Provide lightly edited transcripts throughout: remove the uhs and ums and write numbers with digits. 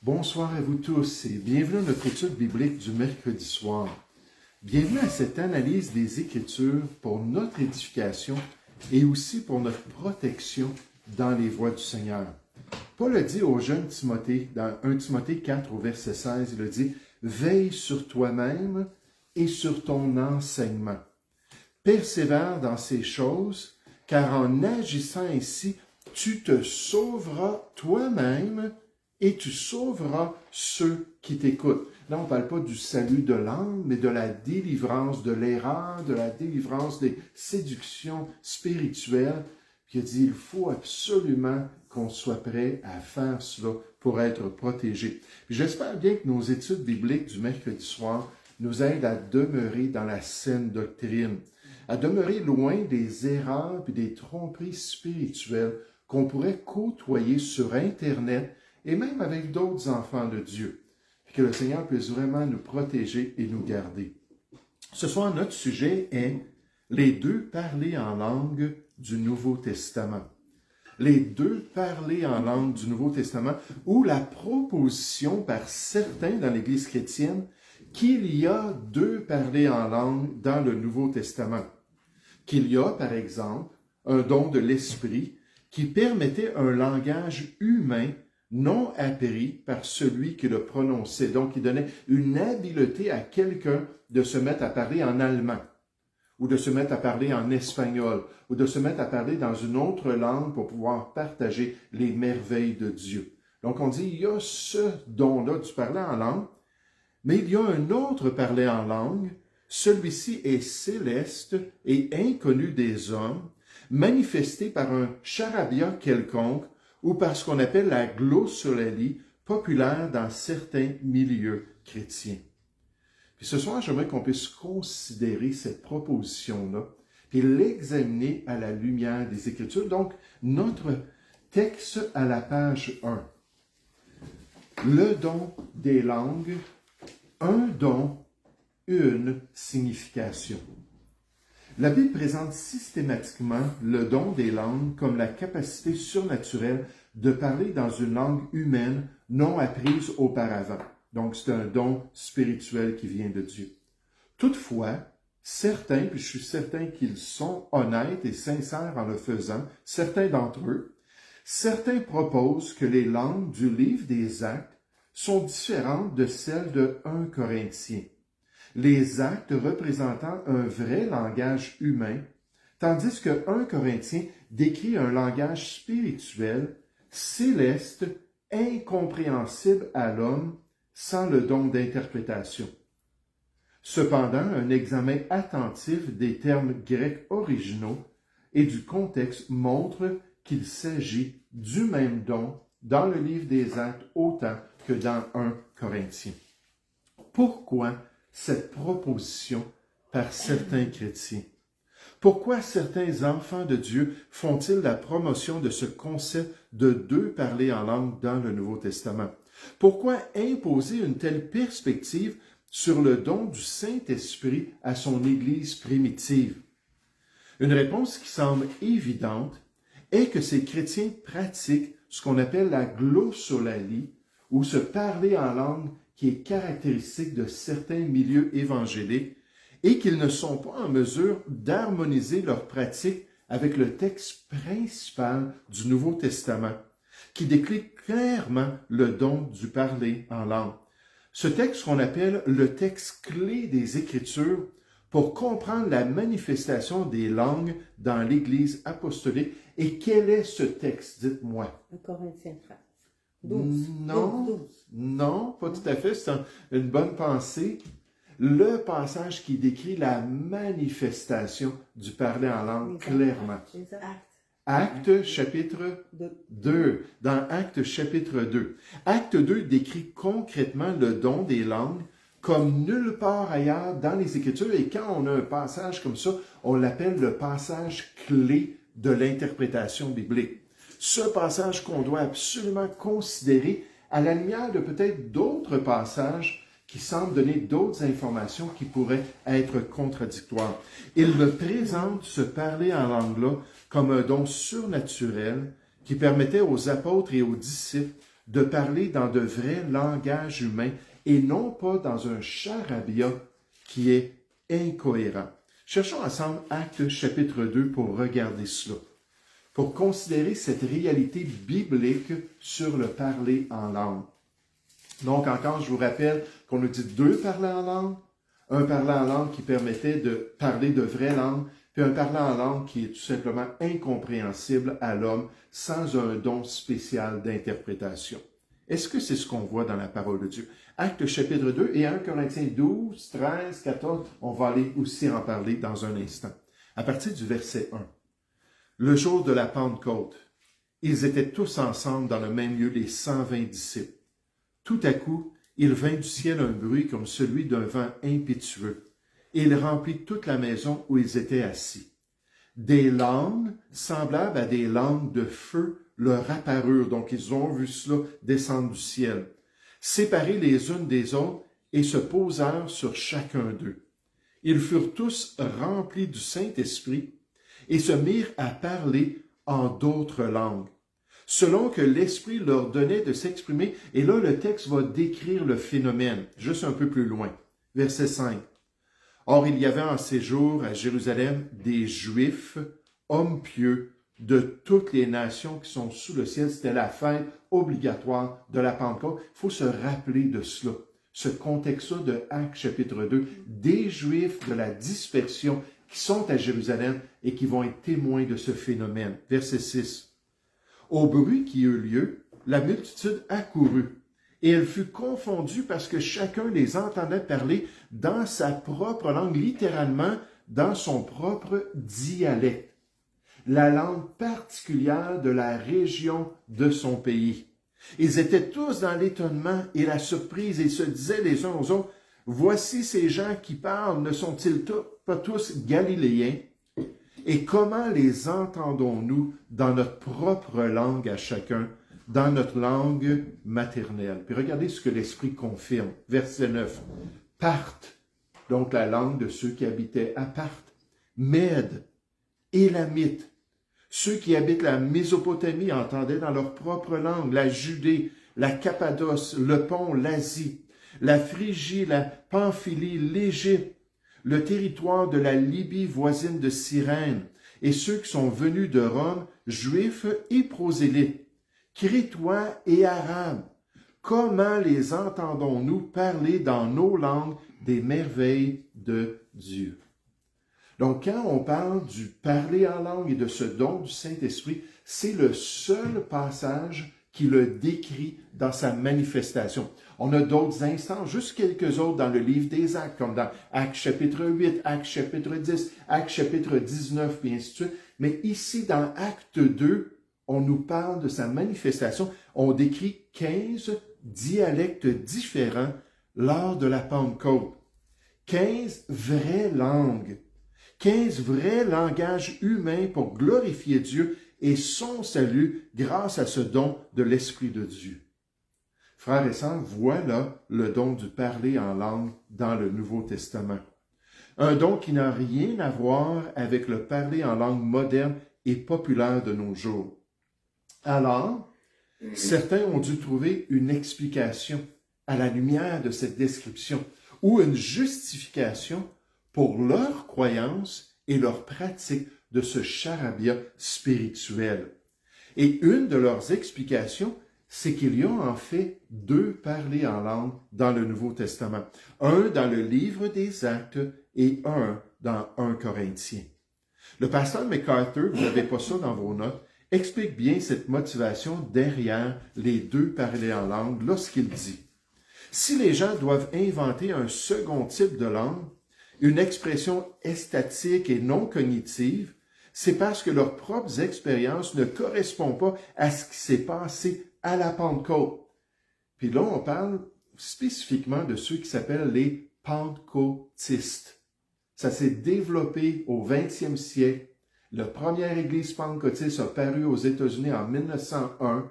Bonsoir à vous tous et bienvenue à notre étude biblique du mercredi soir. Bienvenue à cette analyse des Écritures pour notre édification et aussi pour notre protection dans les voies du Seigneur. Paul a dit au jeune Timothée, dans 1 Timothée 4 au verset 16, il a dit « Veille sur toi-même et sur ton enseignement. Persévère dans ces choses, car en agissant ainsi, tu te sauveras toi-même et tu sauveras ceux qui t'écoutent. » Là, on ne parle pas du salut de l'âme, mais de la délivrance de l'erreur, de la délivrance des séductions spirituelles. Puis il a dit, il faut absolument qu'on soit prêt à faire cela pour être protégé. J'espère bien que nos études bibliques du mercredi soir nous aident à demeurer dans la saine doctrine, à demeurer loin des erreurs et des tromperies spirituelles qu'on pourrait côtoyer sur Internet et même avec d'autres enfants de Dieu. Et que le Seigneur puisse vraiment nous protéger et nous garder. Ce soir, notre sujet est les deux parlers en langue du Nouveau Testament. Les deux parlers en langue du Nouveau Testament, ou la proposition par certains dans l'Église chrétienne qu'il y a deux parlers en langue dans le Nouveau Testament. Qu'il y a, par exemple, un don de l'Esprit qui permettait un langage humain non appris par celui qui le prononçait. Donc, il donnait une habileté à quelqu'un de se mettre à parler en allemand, ou de se mettre à parler en espagnol, ou de se mettre à parler dans une autre langue pour pouvoir partager les merveilles de Dieu. Donc, on dit, il y a ce don-là du parler en langue, mais il y a un autre parler en langue. Celui-ci est céleste et inconnu des hommes, manifesté par un charabia quelconque, ou par ce qu'on appelle la glossolalie, populaire dans certains milieux chrétiens. Puis ce soir, j'aimerais qu'on puisse considérer cette proposition-là et l'examiner à la lumière des Écritures. Donc, notre texte à la page 1. Le don des langues, un don, une signification. La Bible présente systématiquement le don des langues comme la capacité surnaturelle de parler dans une langue humaine non apprise auparavant. Donc, c'est un don spirituel qui vient de Dieu. Toutefois, certains, puis je suis certain qu'ils sont honnêtes et sincères en le faisant, certains d'entre eux, certains proposent que les langues du livre des Actes sont différentes de celles de 1 Corinthiens. Les actes représentant un vrai langage humain, tandis que 1 Corinthiens décrit un langage spirituel, céleste, incompréhensible à l'homme, sans le don d'interprétation. Cependant, un examen attentif des termes grecs originaux et du contexte montre qu'il s'agit du même don dans le livre des Actes autant que dans 1 Corinthiens. Pourquoi cette proposition par certains chrétiens? Pourquoi certains enfants de Dieu font-ils la promotion de ce concept de deux parler en langue dans le Nouveau Testament? Pourquoi imposer une telle perspective sur le don du Saint-Esprit à son Église primitive? Une réponse qui semble évidente est que ces chrétiens pratiquent ce qu'on appelle la glossolalie, ou se parler en langue qui est caractéristique de certains milieux évangéliques, et qu'ils ne sont pas en mesure d'harmoniser leur pratique avec le texte principal du Nouveau Testament, qui décrit clairement le don du parler en langue. Ce texte qu'on appelle le texte clé des Écritures pour comprendre la manifestation des langues dans l'Église apostolique. Et quel est ce texte? Dites-moi. 1 Corinthiens 13. 12. Non, 12. non, pas tout à fait. C'est une bonne pensée. Le passage qui décrit la manifestation du parler en langue clairement. Les actes. Acte chapitre 2. Dans Acte chapitre 2. Acte 2 décrit concrètement le don des langues comme nulle part ailleurs dans les Écritures. Et quand on a un passage comme ça, on l'appelle le passage clé de l'interprétation biblique. Ce passage qu'on doit absolument considérer à la lumière de peut-être d'autres passages qui semblent donner d'autres informations qui pourraient être contradictoires. Il me présente ce parler en langue-là comme un don surnaturel qui permettait aux apôtres et aux disciples de parler dans de vrais langages humains et non pas dans un charabia qui est incohérent. Cherchons ensemble Actes chapitre 2 pour regarder cela, pour considérer cette réalité biblique sur le parler en langue. Donc encore, je vous rappelle qu'on nous dit deux parler en langue, un parler en langue qui permettait de parler de vraies langues, puis un parler en langue qui est tout simplement incompréhensible à l'homme sans un don spécial d'interprétation. Est-ce que c'est ce qu'on voit dans la parole de Dieu? Actes chapitre 2 et 1 Corinthiens 12, 13, 14, on va aller aussi en parler dans un instant. À partir du verset 1. Le jour de la Pentecôte, ils étaient tous ensemble dans le même lieu, les 120 disciples. Tout à coup, il vint du ciel un bruit comme celui d'un vent impétueux, et il remplit toute la maison où ils étaient assis. Des langues semblables à des langues de feu leur apparurent, donc ils ont vu cela descendre du ciel, séparés les unes des autres, et se posèrent sur chacun d'eux. Ils furent tous remplis du Saint-Esprit, et se mirent à parler en d'autres langues, selon que l'Esprit leur donnait de s'exprimer. Et là, le texte va décrire le phénomène, juste un peu plus loin. Verset 5. Or, il y avait en séjour à Jérusalem des Juifs, hommes pieux, de toutes les nations qui sont sous le ciel. C'était la fête obligatoire de la Pentecôte. Il faut se rappeler de cela, ce contexte-là de Actes chapitre 2, des Juifs de la dispersion qui sont à Jérusalem et qui vont être témoins de ce phénomène. Verset 6. Au bruit qui eut lieu, la multitude accourut, et elle fut confondue parce que chacun les entendait parler dans sa propre langue, littéralement dans son propre dialecte, la langue particulière de la région de son pays. Ils étaient tous dans l'étonnement et la surprise et se disaient les uns aux autres, « Voici ces gens qui parlent, ne sont-ils pas tous Galiléens? Et comment les entendons-nous dans notre propre langue à chacun, dans notre langue maternelle? » Puis regardez ce que l'Esprit confirme. Verset 9. « Parthes », donc la langue de ceux qui habitaient à Parthes, Mèdes, Élamites, ceux qui habitent la Mésopotamie entendaient dans leur propre langue, la Judée, la Cappadoce, le Pont, l'Asie, la Phrygie, la Pamphylie, l'Égypte, le territoire de la Libye voisine de Cyrène, et ceux qui sont venus de Rome, juifs et prosélytes, crétois et arabes. Comment les entendons-nous parler dans nos langues des merveilles de Dieu? Donc, quand on parle du parler en langue et de ce don du Saint-Esprit, c'est le seul passage qui le décrit dans sa manifestation. On a d'autres instances, juste quelques autres dans le livre des Actes, comme dans Actes chapitre 8, Actes chapitre 10, Actes chapitre 19, et ainsi de suite. Mais ici, dans Acte 2, on nous parle de sa manifestation. On décrit 15 dialectes différents lors de la Pentecôte. 15 vraies langues. 15 vrais langages humains pour glorifier Dieu et son salut grâce à ce don de l'Esprit de Dieu. Frères et sœurs, voilà le don du parler en langue dans le Nouveau Testament. Un don qui n'a rien à voir avec le parler en langue moderne et populaire de nos jours. Alors, certains ont dû trouver une explication à la lumière de cette description ou une justification pour leur croyance et leur pratique de ce charabia spirituel. Et une de leurs explications, c'est qu'il y a en fait deux parlers en langue dans le Nouveau Testament. Un dans le livre des Actes et un dans 1 Corinthiens. Le pasteur MacArthur, vous n'avez pas ça dans vos notes, explique bien cette motivation derrière les deux parlers en langue lorsqu'il dit « Si les gens doivent inventer un second type de langue, une expression estatique et non cognitive, c'est parce que leurs propres expériences ne correspondent pas à ce qui s'est passé à la Pentecôte. » Puis là, on parle spécifiquement de ceux qui s'appellent les pentecôtistes. Ça s'est développé au 20e siècle. La première église pentecôtiste a paru aux États-Unis en 1901.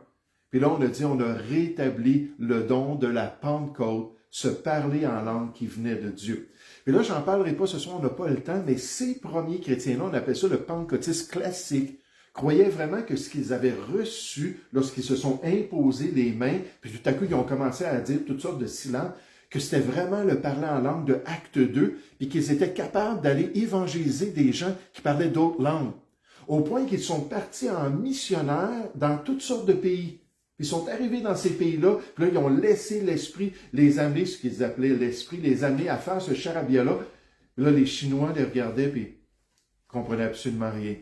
Puis là, on a dit, on a rétabli le don de la Pentecôte, se parler en langue qui venait de Dieu. Puis là, j'en parlerai pas ce soir, on n'a pas le temps, mais ces premiers chrétiens-là, on appelle ça le pentecôtiste classique, croyaient vraiment que ce qu'ils avaient reçu lorsqu'ils se sont imposés les mains, puis tout à coup, ils ont commencé à dire toutes sortes de silences, que c'était vraiment le parler en langue de Acte 2, puis qu'ils étaient capables d'aller évangéliser des gens qui parlaient d'autres langues. Au point qu'ils sont partis en missionnaires dans toutes sortes de pays. Ils sont arrivés dans ces pays-là, puis là, ils ont laissé l'Esprit les amener, ce qu'ils appelaient l'Esprit, les amener à faire ce charabia-là. Puis là, les Chinois les regardaient, puis ils comprenaient absolument rien.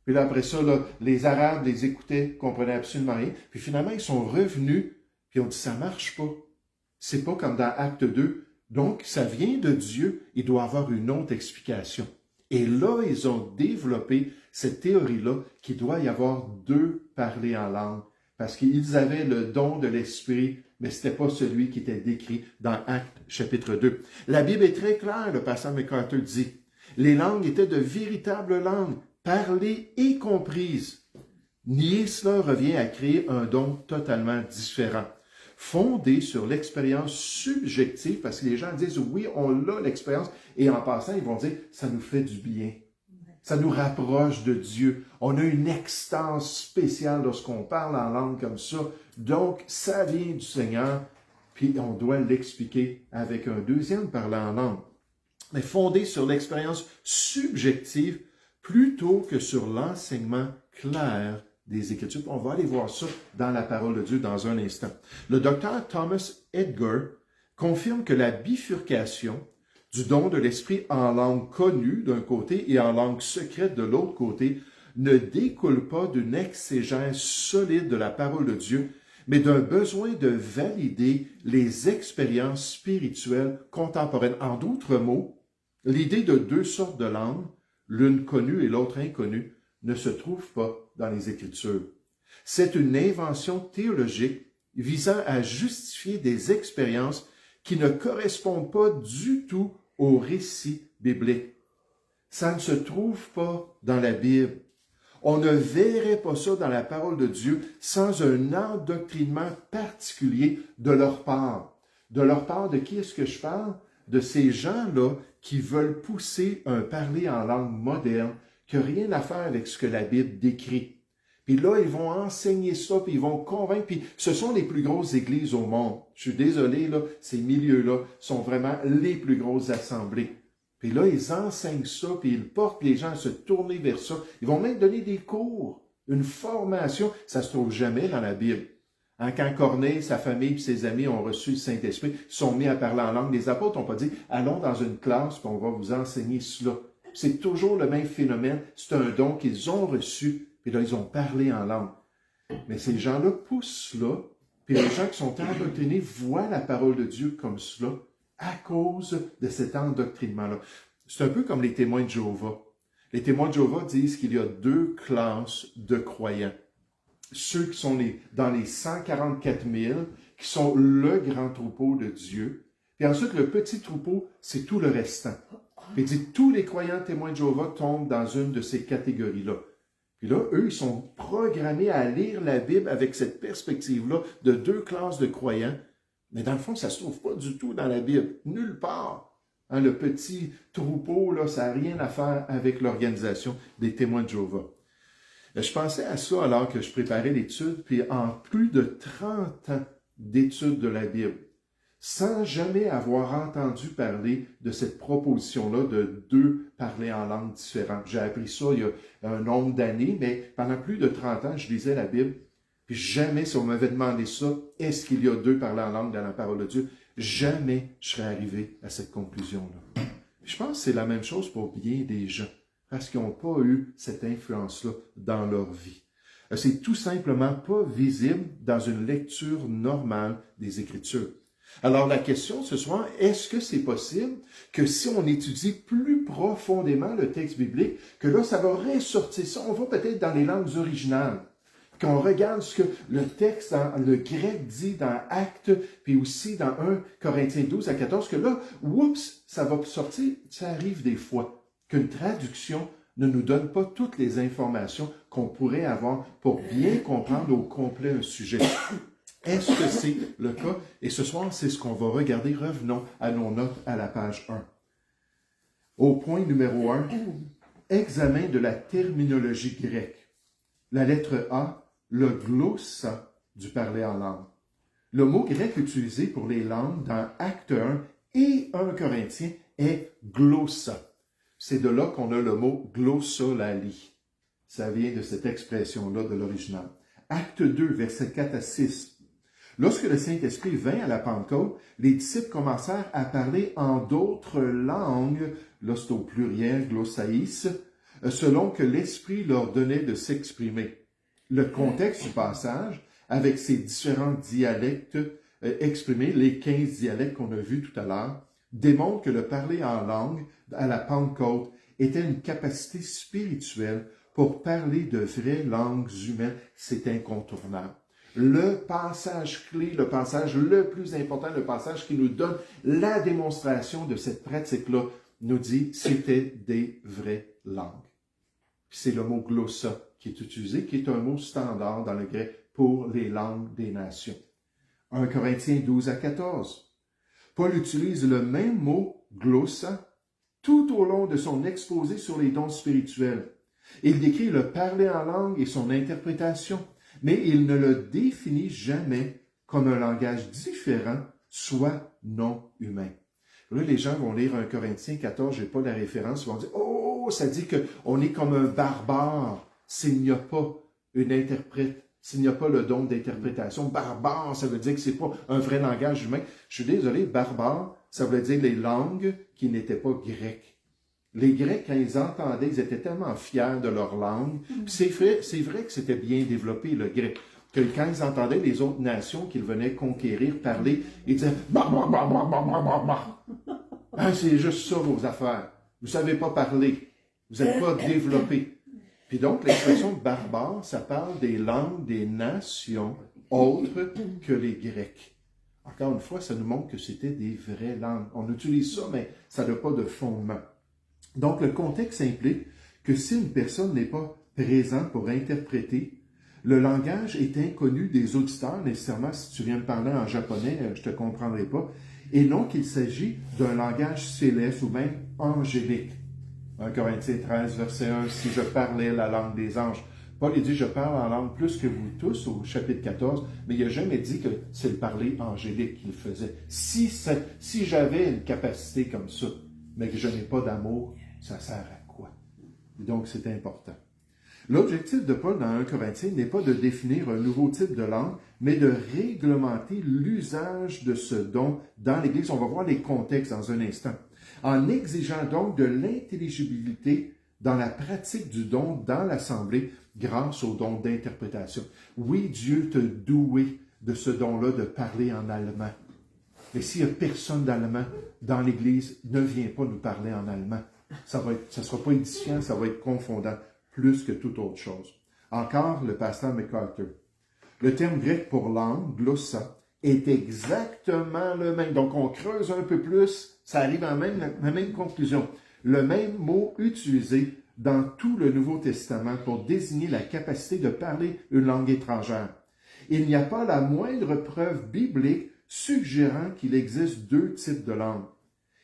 Puis là, après ça, là, les Arabes les écoutaient, comprenaient absolument rien. Puis finalement, ils sont revenus, puis ont dit, ça marche pas. C'est pas comme dans Acte 2. Donc, ça vient de Dieu. Il doit avoir une autre explication. Et là, ils ont développé cette théorie-là qu'il doit y avoir deux parlers en langue. Parce qu'ils avaient le don de l'Esprit, mais ce n'était pas celui qui était décrit dans Actes chapitre 2. La Bible est très claire, le pasteur MacArthur dit. Les langues étaient de véritables langues, parlées et comprises. Nier cela revient à créer un don totalement différent, fondé sur l'expérience subjective, parce que les gens disent, oui, on a l'expérience, et en passant, ils vont dire, ça nous fait du bien. Ça nous rapproche de Dieu. On a une extase spéciale lorsqu'on parle en langue comme ça. Donc, ça vient du Seigneur, puis on doit l'expliquer avec un deuxième parlant en langue. Mais fondé sur l'expérience subjective plutôt que sur l'enseignement clair des Écritures. On va aller voir ça dans la parole de Dieu dans un instant. Le docteur Thomas Edgar confirme que la bifurcation du don de l'Esprit en langue connue d'un côté et en langue secrète de l'autre côté ne découle pas d'une exégèse solide de la parole de Dieu, mais d'un besoin de valider les expériences spirituelles contemporaines. En d'autres mots, l'idée de deux sortes de langues, l'une connue et l'autre inconnue, ne se trouve pas dans les Écritures. C'est une invention théologique visant à justifier des expériences qui ne correspondent pas du tout au récit biblique. Ça ne se trouve pas dans la Bible. On ne verrait pas ça dans la parole de Dieu sans un endoctrinement particulier de leur part. De leur part, de qui est-ce que je parle? De ces gens-là qui veulent pousser un parler en langue moderne qui n'a rien à faire avec ce que la Bible décrit. Puis là, ils vont enseigner ça, puis ils vont convaincre, puis ce sont les plus grosses églises au monde. Je suis désolé, là, ces milieux-là sont vraiment les plus grosses assemblées. Puis là, ils enseignent ça, puis ils portent les gens à se tourner vers ça. Ils vont même donner des cours, une formation. Ça se trouve jamais dans la Bible. Quand Corneille, sa famille et ses amis ont reçu le Saint-Esprit, sont mis à parler en langue, les apôtres n'ont pas dit « Allons dans une classe, puis on va vous enseigner cela ». C'est toujours le même phénomène. C'est un don qu'ils ont reçu, puis là, ils ont parlé en langue. Mais ces gens-là poussent cela, puis les gens qui sont endoctrinés voient la parole de Dieu comme cela à cause de cet endoctrinement-là. C'est un peu comme les témoins de Jéhovah. Les témoins de Jéhovah disent qu'il y a deux classes de croyants. Ceux qui sont dans les 144 000, qui sont le grand troupeau de Dieu. Puis ensuite, le petit troupeau, c'est tout le restant. Puis il dit, tous les croyants témoins de Jéhovah tombent dans une de ces catégories-là. Puis là, eux, ils sont programmés à lire la Bible avec cette perspective-là de deux classes de croyants. Mais dans le fond, ça ne se trouve pas du tout dans la Bible, nulle part. Hein, le petit troupeau, là, ça n'a rien à faire avec l'organisation des témoins de Jéhovah. Je pensais à ça alors que je préparais l'étude, puis en plus de 30 ans d'étude de la Bible, sans jamais avoir entendu parler de cette proposition-là de deux parler en langue différentes. J'ai appris ça il y a un nombre d'années, mais pendant plus de 30 ans, je lisais la Bible, puis jamais, si on m'avait demandé ça, est-ce qu'il y a deux parler en langue dans la parole de Dieu, jamais je serais arrivé à cette conclusion-là. Je pense que c'est la même chose pour bien des gens, parce qu'ils n'ont pas eu cette influence-là dans leur vie. C'est tout simplement pas visible dans une lecture normale des Écritures. Alors la question ce soir, est-ce que c'est possible que si on étudie plus profondément le texte biblique, que là ça va ressortir ça, on va peut-être dans les langues originales, qu'on regarde ce que le texte, le grec dit dans Actes, puis aussi dans 1 Corinthiens 12 à 14, que là, oups, ça va sortir, ça arrive des fois, qu'une traduction ne nous donne pas toutes les informations qu'on pourrait avoir pour bien comprendre au complet un sujet. Est-ce que c'est le cas? Et ce soir, c'est ce qu'on va regarder. Revenons à nos notes à la page 1. Au point numéro 1, examen de la terminologie grecque. La lettre A, le glossa du parler en langue. Le mot grec utilisé pour les langues dans Acte 1 et 1 Corinthiens est glossa. C'est de là qu'on a le mot glossolali. Ça vient de cette expression-là de l'original. Acte 2, versets 4 à 6. Lorsque le Saint-Esprit vint à la Pentecôte, les disciples commencèrent à parler en d'autres langues, là c'est au pluriel, glossaïs, selon que l'Esprit leur donnait de s'exprimer. Le contexte du passage, avec ces différents dialectes exprimés, les 15 dialectes qu'on a vus tout à l'heure, démontre que le parler en langue à la Pentecôte était une capacité spirituelle pour parler de vraies langues humaines. C'est incontournable. Le passage clé, le passage le plus important, le passage qui nous donne la démonstration de cette pratique-là, nous dit c'était des vraies langues. C'est le mot glossa qui est utilisé, qui est un mot standard dans le grec pour les langues des nations. 1 Corinthiens 12 à 14. Paul utilise le même mot glossa tout au long de son exposé sur les dons spirituels. Il décrit le parler en langue et son interprétation, mais il ne le définit jamais comme un langage différent, soit non humain. Là, les gens vont lire 1 Corinthiens 14, je n'ai pas la référence, ils vont dire « Oh, ça dit qu'on est comme un barbare s'il n'y a pas une interprète, s'il n'y a pas le don d'interprétation. Barbare, ça veut dire que ce n'est pas un vrai langage humain. » Je suis désolé, barbare, ça veut dire les langues qui n'étaient pas grecques. Les Grecs, quand ils entendaient, ils étaient tellement fiers de leur langue. C'est vrai que c'était bien développé, le grec. Que quand ils entendaient les autres nations qu'ils venaient conquérir, parler, ils disaient « Bah, bah, bah, bah, bah, bah, bah, bah. Ah, c'est juste ça vos affaires. Vous ne savez pas parler. Vous n'êtes pas développé. » Puis donc, l'expression barbare, ça parle des langues des nations autres que les Grecs. Encore une fois, ça nous montre que c'était des vraies langues. On utilise ça, mais ça n'a pas de fondement. Donc, le contexte implique que si une personne n'est pas présente pour interpréter, le langage est inconnu des auditeurs, nécessairement, si tu viens me parler en japonais, je ne te comprendrai pas, et non qu'il s'agit d'un langage céleste ou même angélique. 1 Corinthiens 13, verset 1, « Si je parlais la langue des anges ». Paul il dit « Je parle en langue plus que vous tous » au chapitre 14, mais il n'a jamais dit que c'est le parler angélique qu'il faisait. Si j'avais une capacité comme ça, mais que je n'ai pas d'amour, ça sert à quoi? Et donc, c'est important. L'objectif de Paul dans 1 Corinthiens n'est pas de définir un nouveau type de langue, mais de réglementer l'usage de ce don dans l'Église. On va voir les contextes dans un instant. En exigeant donc de l'intelligibilité dans la pratique du don dans l'Assemblée grâce au don d'interprétation. Oui, Dieu t'a doué de ce don-là de parler en allemand. Mais s'il n'y a personne d'allemand dans l'Église, ne viens pas nous parler en allemand. Ça ne sera pas édifiant, ça va être confondant, plus que toute autre chose. Encore, le pasteur MacArthur. Le terme grec pour langue, glossa, est exactement le même. Donc, on creuse un peu plus, ça arrive à la même conclusion. Le même mot utilisé dans tout le Nouveau Testament pour désigner la capacité de parler une langue étrangère. Il n'y a pas la moindre preuve biblique suggérant qu'il existe deux types de langues.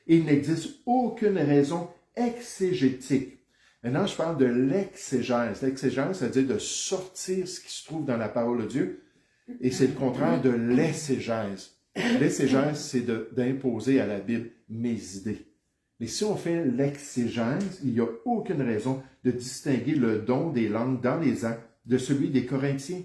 Il n'existe aucune raison exégétique. Maintenant, je parle de l'exégèse. L'exégèse, c'est-à-dire de sortir ce qui se trouve dans la parole de Dieu, et c'est le contraire de l'exégèse. L'exégèse, c'est d'imposer à la Bible mes idées. Mais si on fait l'exégèse, il n'y a aucune raison de distinguer le don des langues dans les Actes de celui des Corinthiens.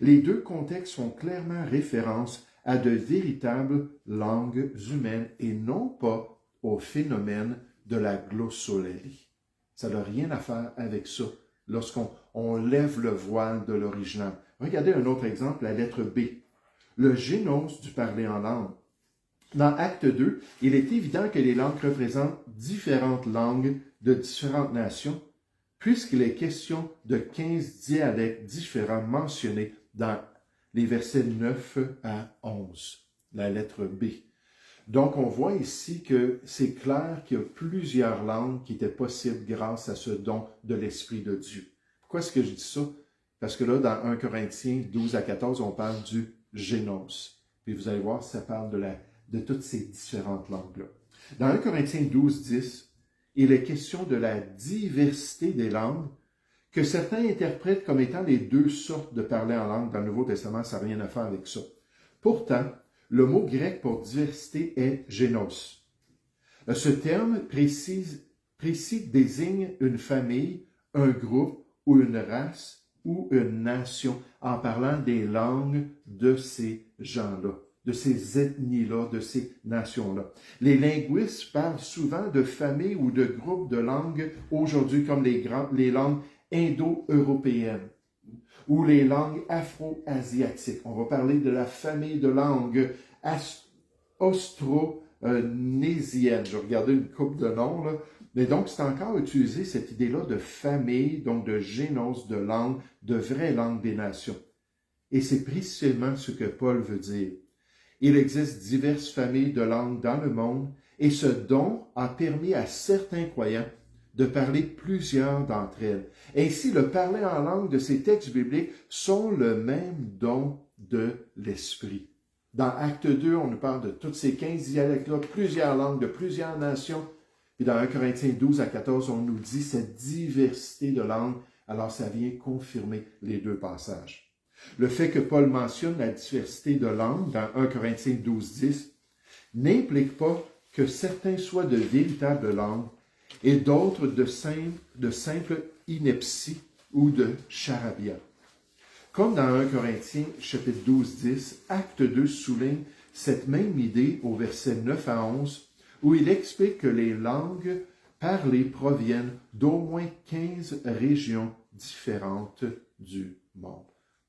Les deux contextes font clairement référence à de véritables langues humaines et non pas au phénomène de la glossolalie. Ça n'a rien à faire avec ça lorsqu'on lève le voile de l'original. Regardez un autre exemple, la lettre B. Le génos du parler en langue. Dans Acte 2, il est évident que les langues représentent différentes langues de différentes nations, puisqu'il est question de 15 dialectes différents mentionnés dans les versets 9 à 11, la lettre B. Donc, on voit ici que c'est clair qu'il y a plusieurs langues qui étaient possibles grâce à ce don de l'Esprit de Dieu. Pourquoi est-ce que je dis ça? Parce que là, dans 1 Corinthiens 12 à 14, on parle du génos. Puis vous allez voir, ça parle de toutes ces différentes langues-là. Dans 1 Corinthiens 12, 10, il est question de la diversité des langues que certains interprètent comme étant les deux sortes de parler en langue dans le Nouveau Testament, ça n'a rien à faire avec ça. Pourtant, le mot grec pour diversité est génos. Ce terme précis désigne une famille, un groupe ou une race ou une nation en parlant des langues de ces gens-là, de ces ethnies-là, de ces nations-là. Les linguistes parlent souvent de familles ou de groupes de langues aujourd'hui comme les langues indo-européennes ou les langues afro-asiatiques. On va parler de la famille de langues austro-nésiennes. Je regardais une couple de noms, là. Mais donc, c'est encore utilisé cette idée-là de famille, donc de génos, de langue, de vraie langue des nations. Et c'est précisément ce que Paul veut dire. Il existe diverses familles de langues dans le monde et ce don a permis à certains croyants de parler plusieurs d'entre elles. Ainsi, le parler en langue de ces textes bibliques sont le même don de l'Esprit. Dans Acte 2, on nous parle de toutes ces 15 dialectes-là, plusieurs langues de plusieurs nations. Puis dans 1 Corinthiens 12 à 14, on nous dit cette diversité de langues. Alors ça vient confirmer les deux passages. Le fait que Paul mentionne la diversité de langues dans 1 Corinthiens 12, 10 n'implique pas que certains soient de véritables langues et d'autres de simple ineptie ou de charabia. Comme dans 1 Corinthiens chapitre 12, 10, Acte 2 souligne cette même idée au verset 9 à 11, où il explique que les langues parlées proviennent d'au moins 15 régions différentes du monde.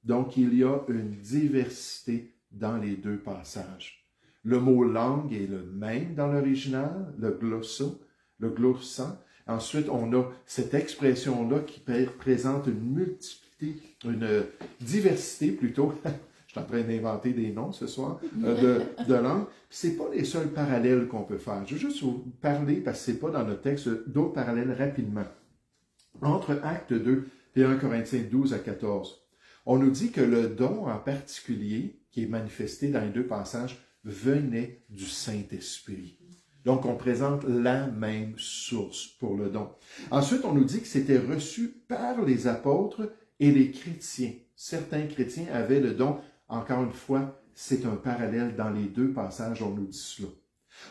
Donc, il y a une diversité dans les deux passages. Le mot langue est le même dans l'original, le glossa. Ensuite, on a cette expression-là qui présente une diversité plutôt. Je suis en train d'inventer des noms ce soir, de langues. Ce n'est pas les seuls parallèles qu'on peut faire. Je veux juste vous parler, parce que ce n'est pas dans notre texte, d'autres parallèles rapidement. Entre Acte 2 et 1 Corinthiens 12 à 14, on nous dit que le don en particulier, qui est manifesté dans les deux passages, venait du Saint-Esprit. Donc, on présente la même source pour le don. Ensuite, on nous dit que c'était reçu par les apôtres et les chrétiens. Certains chrétiens avaient le don. Encore une fois, c'est un parallèle dans les deux passages, on nous dit cela.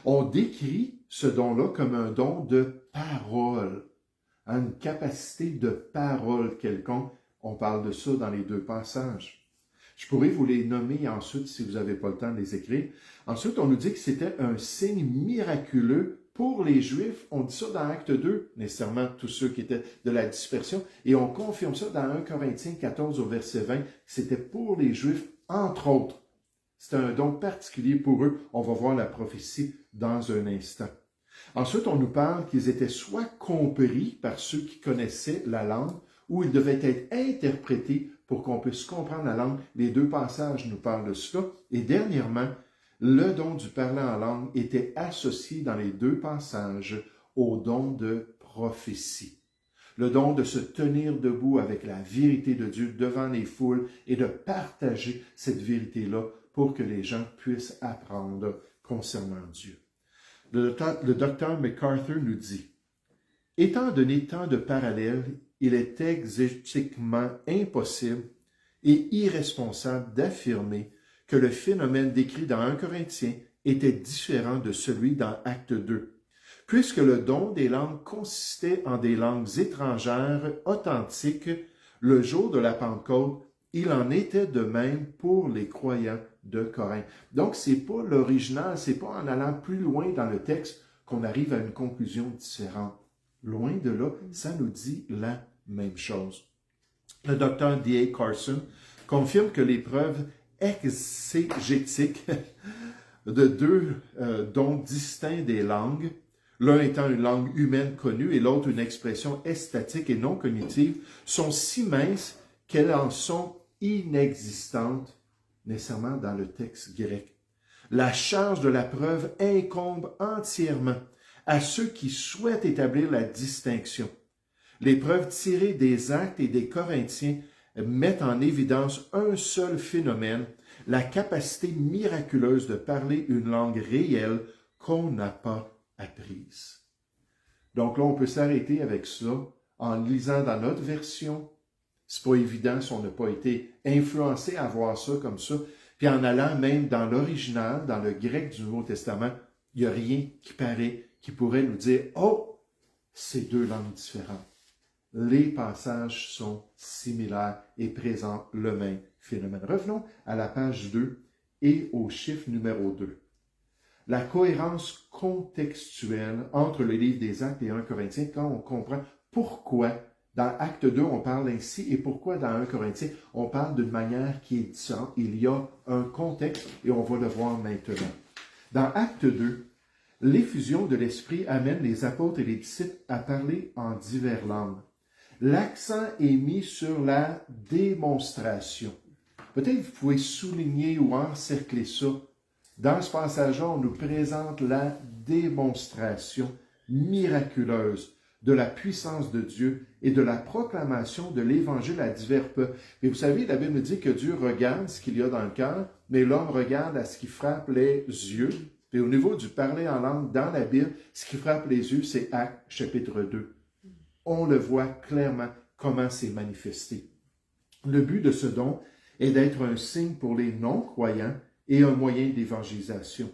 On décrit ce don-là comme un don de parole, une capacité de parole quelconque. On parle de ça dans les deux passages. Je pourrais vous les nommer ensuite si vous n'avez pas le temps de les écrire. Ensuite, on nous dit que c'était un signe miraculeux pour les Juifs. On dit ça dans Acte 2, nécessairement tous ceux qui étaient de la dispersion. Et on confirme ça dans 1 Corinthiens 14 au verset 20, que c'était pour les Juifs, entre autres. C'était un don particulier pour eux. On va voir la prophétie dans un instant. Ensuite, on nous parle qu'ils étaient soit compris par ceux qui connaissaient la langue, ou ils devaient être interprétés pour qu'on puisse comprendre la langue. Les deux passages nous parlent de cela. Et dernièrement, le don du parler en langue était associé dans les deux passages au don de prophétie. Le don de se tenir debout avec la vérité de Dieu devant les foules et de partager cette vérité-là pour que les gens puissent apprendre concernant Dieu. Le docteur MacArthur nous dit, « Étant donné tant de parallèles, il est exégétiquement impossible et irresponsable d'affirmer que le phénomène décrit dans 1 Corinthiens était différent de celui dans Acte 2, puisque le don des langues consistait en des langues étrangères authentiques le jour de la Pentecôte. Il en était de même pour les croyants de Corinthe. » Donc, c'est pas l'original, c'est pas en allant plus loin dans le texte qu'on arrive à une conclusion différente. Loin de là, ça nous dit la même chose. Le docteur D.A. Carson confirme que les preuves exégétiques de deux dons distincts des langues, l'un étant une langue humaine connue et l'autre une expression estatique et non cognitive, sont si minces qu'elles en sont inexistantes nécessairement dans le texte grec. La charge de la preuve incombe entièrement à ceux qui souhaitent établir la distinction. Les preuves tirées des Actes et des Corinthiens mettent en évidence un seul phénomène, la capacité miraculeuse de parler une langue réelle qu'on n'a pas apprise. Donc là, on peut s'arrêter avec ça. en lisant dans notre version. C'est pas évident si on n'a pas été influencé à voir ça comme ça. Puis en allant même dans l'original, dans le grec du Nouveau Testament, il n'y a rien qui paraît, qui pourrait nous dire « Oh, c'est deux langues différentes ». Les passages sont similaires et présentent le même phénomène. Revenons à la page 2 et au chiffre numéro 2. La cohérence contextuelle entre le livre des Actes et 1 Corinthiens, quand on comprend pourquoi dans Acte 2 on parle ainsi et pourquoi dans 1 Corinthiens on parle d'une manière qui est différente. Il y a un contexte et on va le voir maintenant. Dans Acte 2, l'effusion de l'Esprit amène les apôtres et les disciples à parler en diverses langues. L'accent est mis sur la démonstration. Peut-être vous pouvez souligner ou encercler ça. Dans ce passage-là, on nous présente la démonstration miraculeuse de la puissance de Dieu et de la proclamation de l'Évangile à divers peuples. Et vous savez, la Bible dit que Dieu regarde ce qu'il y a dans le cœur, mais l'homme regarde à ce qui frappe les yeux. Et au niveau du parler en langue dans la Bible, ce qui frappe les yeux, c'est Actes chapitre 2. On le voit clairement comment c'est manifesté. Le but de ce don est d'être un signe pour les non-croyants et un moyen d'évangélisation.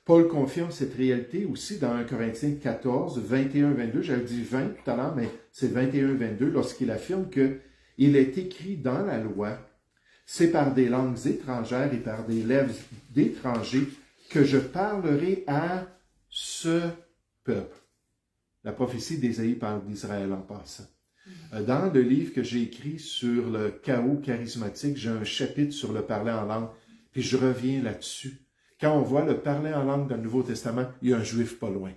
Paul confirme cette réalité aussi dans 1 Corinthiens 14, 21-22. J'avais dit 20 tout à l'heure, mais c'est 21-22 lorsqu'il affirme que il est écrit dans la loi, c'est par des langues étrangères et par des lèvres d'étrangers que je parlerai à ce peuple. La prophétie d'Ésaïe parle d'Israël en passant. Dans le livre que j'ai écrit sur le chaos charismatique, j'ai un chapitre sur le parler en langue, puis je reviens là-dessus. Quand on voit le parler en langue dans le Nouveau Testament, il y a un juif pas loin.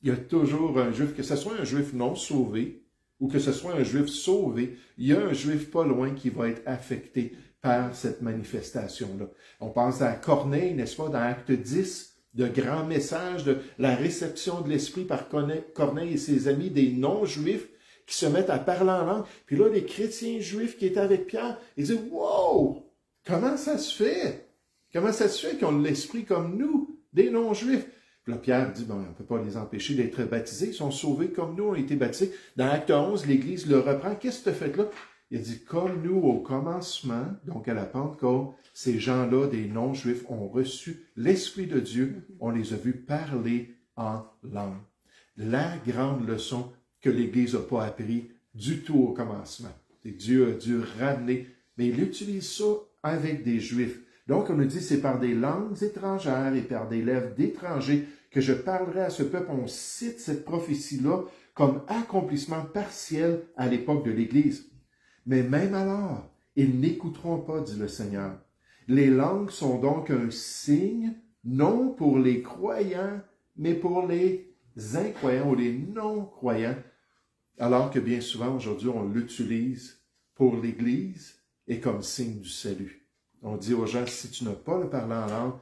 Il y a toujours un juif, que ce soit un juif non sauvé ou que ce soit un juif sauvé, il y a un juif pas loin qui va être affecté par cette manifestation-là. On pense à Corneille, n'est-ce pas, dans Acte 10, de grands messages de la réception de l'Esprit par Corneille et ses amis, des non-juifs qui se mettent à parler en langue. Puis là, les chrétiens juifs qui étaient avec Pierre, ils disent « Wow! Comment ça se fait? Comment ça se fait qu'ils ont l'Esprit comme nous, des non-juifs? » Puis là, Pierre dit « Bon, on ne peut pas les empêcher d'être baptisés. Ils sont sauvés comme nous, ont été baptisés. » Dans Acte 11, l'Église le reprend. Qu'est-ce que tu as fait là? Il a dit « Comme nous, au commencement, donc à la Pentecôte, ces gens-là, des non-juifs, ont reçu l'Esprit de Dieu. On les a vus parler en langue. » La grande leçon que l'Église n'a pas appris du tout au commencement. Et Dieu a dû ramener, mais il utilise ça avec des Juifs. Donc, on nous dit, c'est par des langues étrangères et par des lèvres d'étrangers que je parlerai à ce peuple. On cite cette prophétie-là comme accomplissement partiel à l'époque de l'Église. Mais même alors, ils n'écouteront pas, dit le Seigneur. Les langues sont donc un signe, non pour les croyants, mais pour les incroyants ou les non-croyants, alors que bien souvent, aujourd'hui, on l'utilise pour l'Église et comme signe du salut. On dit aux gens, si tu n'as pas le parler en langue,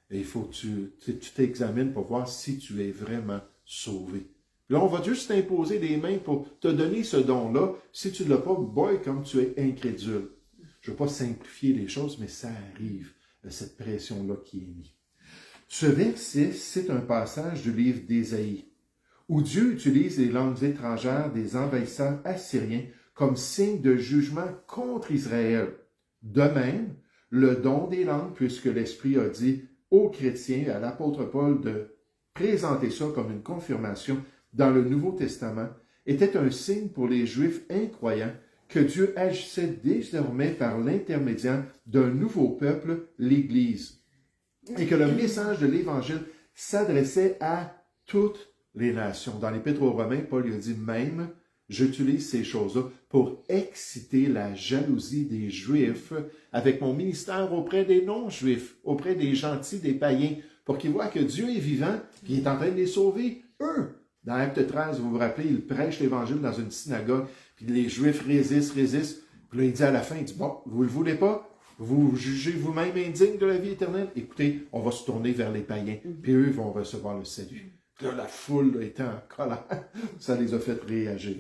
il faut que tu t'examines pour voir si tu es vraiment sauvé. Puis là, on va juste t'imposer des mains pour te donner ce don-là. Si tu ne l'as pas, boy, comme tu es incrédule. Je ne veux pas simplifier les choses, mais ça arrive, cette pression-là qui est mise. Ce verset, c'est un passage du livre d'Ésaïe, où Dieu utilise les langues étrangères des envahisseurs assyriens comme signe de jugement contre Israël. De même, le don des langues, puisque l'Esprit a dit aux chrétiens et à l'apôtre Paul de présenter ça comme une confirmation dans le Nouveau Testament, était un signe pour les Juifs incroyants que Dieu agissait désormais par l'intermédiaire d'un nouveau peuple, l'Église, et que le message de l'Évangile s'adressait à toutes les nations. Dans l'Épître aux Romains, Paul lui a dit même, j'utilise ces choses-là pour exciter la jalousie des Juifs avec mon ministère auprès des non-Juifs, auprès des gentils, des païens, pour qu'ils voient que Dieu est vivant et qu'il est en train de les sauver, eux. Dans Acte 13, vous vous rappelez, il prêche l'Évangile dans une synagogue, puis les Juifs résistent. Puis là, il dit à la fin, il dit, bon, vous ne le voulez pas? Vous jugez vous-même indigne de la vie éternelle? Écoutez, on va se tourner vers les païens, puis eux vont recevoir le salut. Puis là, la foule était en colère. Ça les a fait réagir.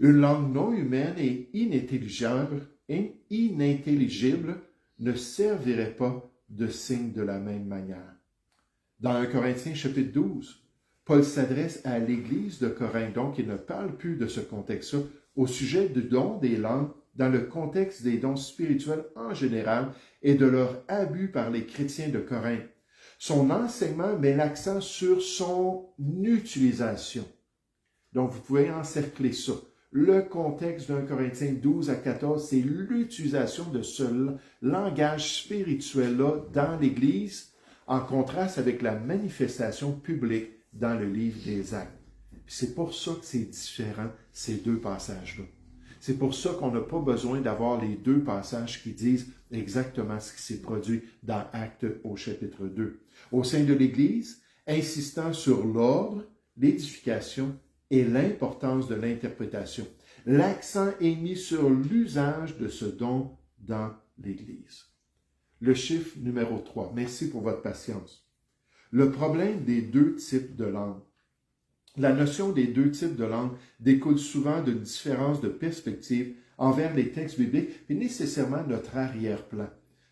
Une langue non humaine et inintelligible ne servirait pas de signe de la même manière. Dans 1 Corinthiens chapitre 12, Paul s'adresse à l'Église de Corinthe, donc il ne parle plus de ce contexte-là, au sujet du don des langues dans le contexte des dons spirituels en général et de leur abus par les chrétiens de Corinthe. Son enseignement met l'accent sur son utilisation. Donc, vous pouvez encercler ça. Le contexte d'un Corinthiens 12 à 14, c'est l'utilisation de ce langage spirituel-là dans l'Église, en contraste avec la manifestation publique dans le livre des Actes. C'est pour ça que c'est différent, ces deux passages-là. C'est pour ça qu'on n'a pas besoin d'avoir les deux passages qui disent exactement ce qui s'est produit dans Actes au chapitre 2. Au sein de l'Église, insistant sur l'ordre, l'édification et l'importance de l'interprétation. L'accent est mis sur l'usage de ce don dans l'Église. Le chiffre numéro 3. Merci pour votre patience. Le problème des deux types de langue. La notion des deux types de langue découle souvent d'une différence de perspective envers les textes bibliques et nécessairement notre arrière-plan.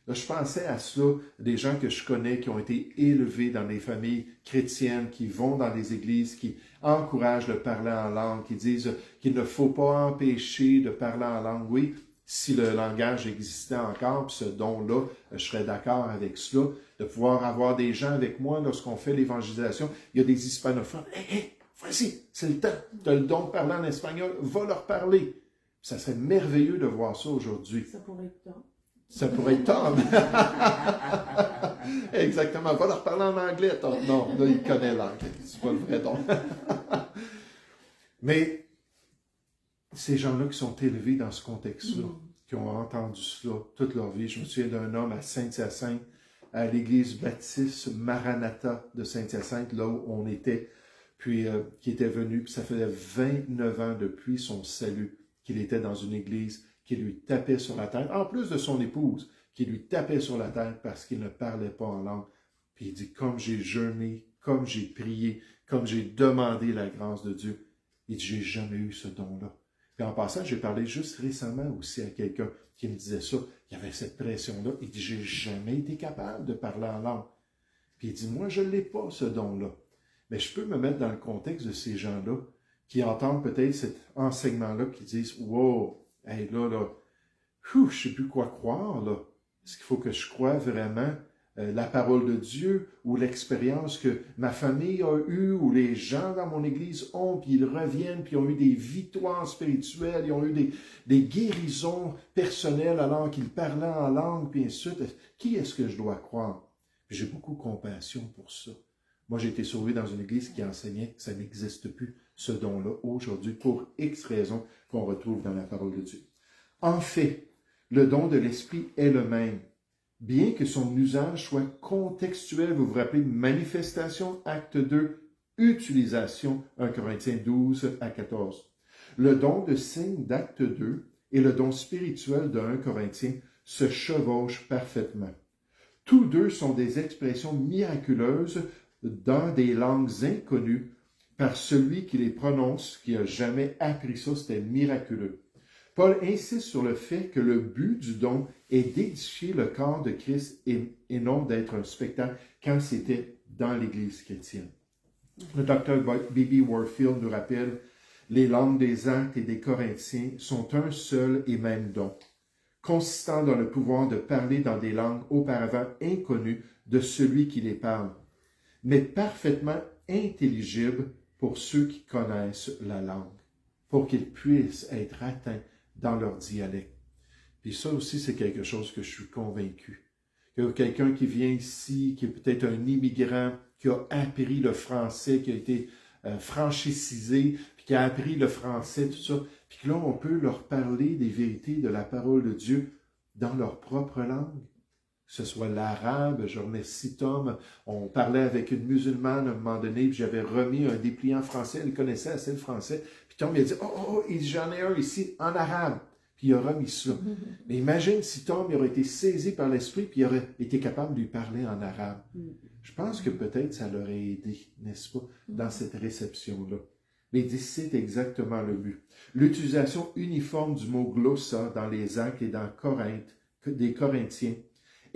Là, je pensais à cela, des gens que je connais qui ont été élevés dans des familles chrétiennes, qui vont dans les églises, qui encouragent le parler en langue, qui disent qu'il ne faut pas empêcher de parler en langue. Oui, si le langage existait encore, puis ce don-là, je serais d'accord avec cela, de pouvoir avoir des gens avec moi lorsqu'on fait l'évangélisation. Il y a des hispanophones. Hey, vas-y, c'est le temps. Tu as le don de parler en espagnol, va leur parler. Ça serait merveilleux de voir ça aujourd'hui. Ça pourrait être temps. Ça pourrait être Tom. Exactement. Va leur parler en anglais, Tom. Non, là, il connaît l'anglais. C'est pas le vrai don. Mais ces gens-là qui sont élevés dans ce contexte-là, qui ont entendu cela toute leur vie. Je me souviens d'un homme à Saint-Hyacinthe, à l'église baptiste Maranatha de Saint-Hyacinthe, là où on était, puis qui était venu, puis ça faisait 29 ans depuis son salut qu'il était dans une église qui lui tapait sur la tête, en plus de son épouse, qui lui tapait sur la tête parce qu'il ne parlait pas en langue. Puis il dit, comme j'ai jeûné, comme j'ai prié, comme j'ai demandé la grâce de Dieu, il dit, j'ai jamais eu ce don-là. Puis en passant, j'ai parlé juste récemment aussi à quelqu'un qui me disait ça. Il y avait cette pression-là. Il dit, j'ai jamais été capable de parler en langue. Puis il dit, moi, je ne l'ai pas, ce don-là. Mais je peux me mettre dans le contexte de ces gens-là qui entendent peut-être cet enseignement-là, qui disent, wow, hey, là, je ne sais plus quoi croire, là. Est-ce qu'il faut que je croie vraiment la parole de Dieu ou l'expérience que ma famille a eue ou les gens dans mon église ont, puis ils reviennent, puis ils ont eu des victoires spirituelles, ils ont eu des guérisons personnelles alors qu'ils parlaient en langue, puis ainsi de suite. Qui est-ce que je dois croire? Puis j'ai beaucoup de compassion pour ça. Moi, j'ai été sauvé dans une église qui enseignait que ça n'existe plus, ce don-là, aujourd'hui, pour X raisons qu'on retrouve dans la parole de Dieu. En fait, le don de l'Esprit est le même, bien que son usage soit contextuel. Vous vous rappelez, manifestation, acte 2, utilisation, 1 Corinthiens 12 à 14. Le don de signe d'acte 2 et le don spirituel de 1 Corinthiens se chevauchent parfaitement. Tous deux sont des expressions miraculeuses dans des langues inconnues par celui qui les prononce, qui n'a jamais appris ça, c'était miraculeux. Paul insiste sur le fait que le but du don est d'édifier le corps de Christ et non d'être un spectacle quand c'était dans l'Église chrétienne. Le docteur B.B. Warfield nous rappelle « Les langues des Actes et des Corinthiens sont un seul et même don, consistant dans le pouvoir de parler dans des langues auparavant inconnues de celui qui les parle, mais parfaitement intelligibles pour ceux qui connaissent la langue, pour qu'ils puissent être atteints dans leur dialecte. » Puis ça aussi, c'est quelque chose que je suis convaincu. Que quelqu'un qui vient ici, qui est peut-être un immigrant, qui a appris le français, qui a été franchisé, puis qui a appris le français, tout ça, puis que là, on peut leur parler des vérités de la parole de Dieu dans leur propre langue. Que ce soit l'arabe, je remercie Tom, on parlait avec une musulmane à un moment donné, puis j'avais remis un dépliant français, elle connaissait assez le français, puis Tom il a dit « Oh, j'en ai un ici en arabe », puis il a remis ça. Mais imagine si Tom il aurait été saisi par l'esprit, puis il aurait été capable de lui parler en arabe. Je pense que peut-être ça l'aurait aidé, n'est-ce pas, dans cette réception-là. Mais c'est exactement le but. L'utilisation uniforme du mot glossa dans les Actes et dans Corinthe, des Corinthiens,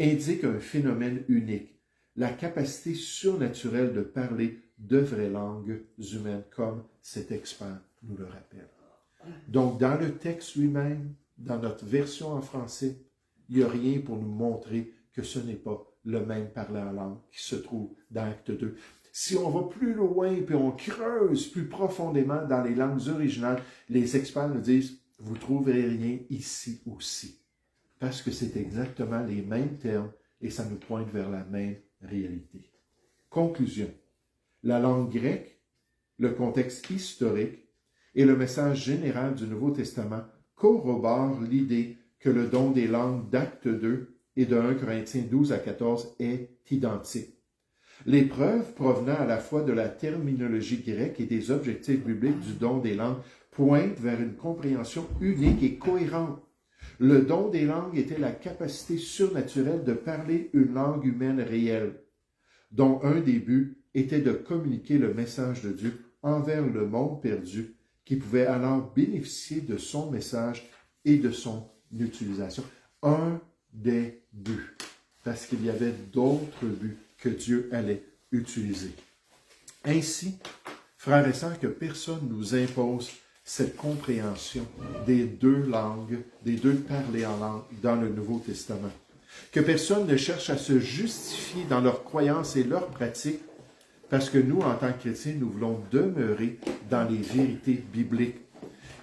indique un phénomène unique, la capacité surnaturelle de parler de vraies langues humaines, comme cet expert nous le rappelle. Donc, dans le texte lui-même, dans notre version en français, il n'y a rien pour nous montrer que ce n'est pas le même parler en langue qui se trouve dans Acte 2. Si on va plus loin et on creuse plus profondément dans les langues originales, les experts nous disent, vous ne trouverez rien ici aussi. Parce que c'est exactement les mêmes termes et ça nous pointe vers la même réalité. Conclusion. La langue grecque, le contexte historique et le message général du Nouveau Testament corroborent l'idée que le don des langues d'Acte 2 et de 1 Corinthiens 12 à 14 est identique. Les preuves provenant à la fois de la terminologie grecque et des objectifs bibliques du don des langues pointent vers une compréhension unique et cohérente. Le don des langues était la capacité surnaturelle de parler une langue humaine réelle, dont un des buts était de communiquer le message de Dieu envers le monde perdu, qui pouvait alors bénéficier de son message et de son utilisation. Un des buts, parce qu'il y avait d'autres buts que Dieu allait utiliser. Ainsi, frères et sœurs, que personne ne nous impose cette compréhension des deux langues, des deux parlers en langue dans le Nouveau Testament. Que personne ne cherche à se justifier dans leurs croyances et leurs pratiques, parce que nous, en tant que chrétiens, nous voulons demeurer dans les vérités bibliques.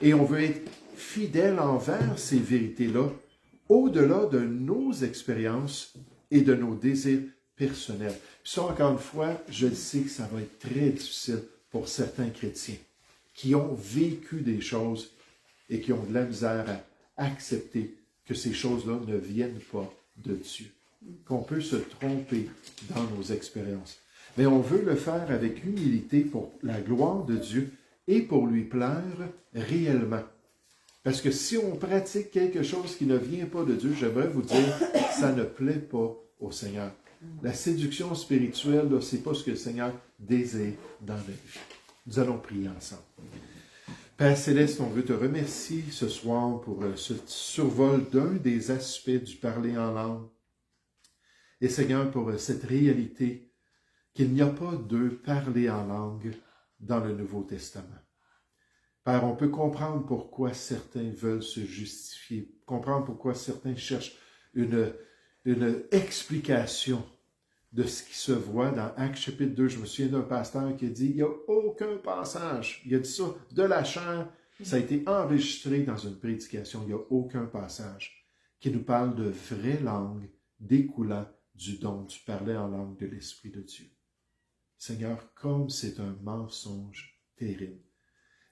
Et on veut être fidèles envers ces vérités-là, au-delà de nos expériences et de nos désirs personnels. Puis ça, encore une fois, je sais que ça va être très difficile pour certains chrétiens qui ont vécu des choses et qui ont de la misère à accepter que ces choses-là ne viennent pas de Dieu. Qu'on peut se tromper dans nos expériences. Mais on veut le faire avec humilité pour la gloire de Dieu et pour lui plaire réellement. Parce que si on pratique quelque chose qui ne vient pas de Dieu, j'aimerais vous dire, ça ne plaît pas au Seigneur. La séduction spirituelle, ce n'est pas ce que le Seigneur désire dans la vie. Nous allons prier ensemble. Père Céleste, on veut te remercier ce soir pour ce survol d'un des aspects du parler en langue. Et Seigneur, pour cette réalité qu'il n'y a pas de parler en langue dans le Nouveau Testament. Père, on peut comprendre pourquoi certains veulent se justifier, comprendre pourquoi certains cherchent une explication de ce qui se voit dans Actes chapitre 2. Je me souviens d'un pasteur qui a dit, il n'y a aucun passage, il a dit ça, de la chair, ça a été enregistré dans une prédication, il n'y a aucun passage qui nous parle de vraies langues découlant du don du parler en langue de l'Esprit de Dieu. Seigneur, comme c'est un mensonge terrible.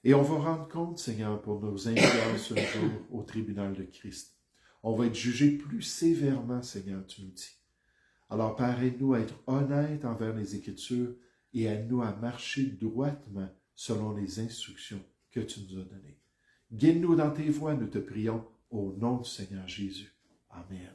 Et on va rendre compte, Seigneur, pour nos influences un jour au tribunal de Christ. On va être jugé plus sévèrement, Seigneur, tu nous dis. Alors, Père, aide-nous à être honnêtes envers les Écritures et aide-nous à marcher droitement selon les instructions que tu nous as données. Guide-nous dans tes voies, nous te prions, au nom du Seigneur Jésus. Amen.